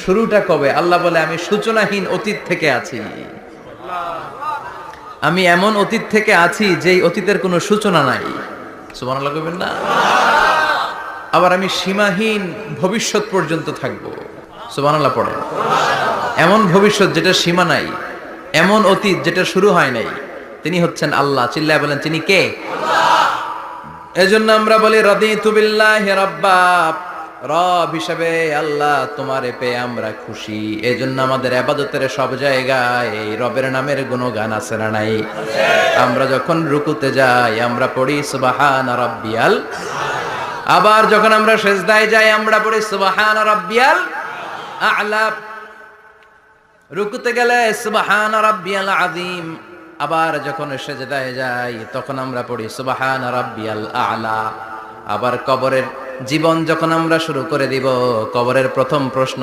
শুরুটা কবে? আল্লাহ বলে আমি সূচনাহীন অতীত থেকে আছি। আমি এমন অতীত থেকে আছি যেই অতীতের কোনো সূচনা নাই। সুবহানাল্লাহ কইবেন না? আবার আমি সীমাহীন ভবিষ্যৎ পর্যন্ত থাকবো। সুবহানাল্লাহ পড়েন। এমন ভবিষ্যৎ যেটা সীমা নাই, এমন অতীত যেটা শুরু হয় নাই, তিনি হচ্ছেন আল্লাহ। চিল্লায় বলেন তিনি কে? এজন্য আমরা বলি রাদিতু বিল্লাহি রাব্বা, রব হিসেবে আল্লাহ তোমারে পেয়ে আমরা খুশি। এজন্য আমাদের ইবাদতের সব জায়গায় এই রবের নামের গুণগান আছে না নাই? আমরা যখন রুকুতে যাই আমরা পড়ি সুবহানা রাব্বিয়াল, আবার যখন আমরা সিজদায় যাই আমরা পড়ি সুবহানা রাব্বিয়াল আ'লা। রুকুতে গেলে সুবহানা রাব্বিয়াল আযীম, আবার যখন সিজদায় যাই তখন আমরা পড়ি সুবহানা রাব্বিয়াল আ'লা। আবার কবরের জীবন যখন আমরা শুরু করে দিব, কবরের প্রথম প্রশ্ন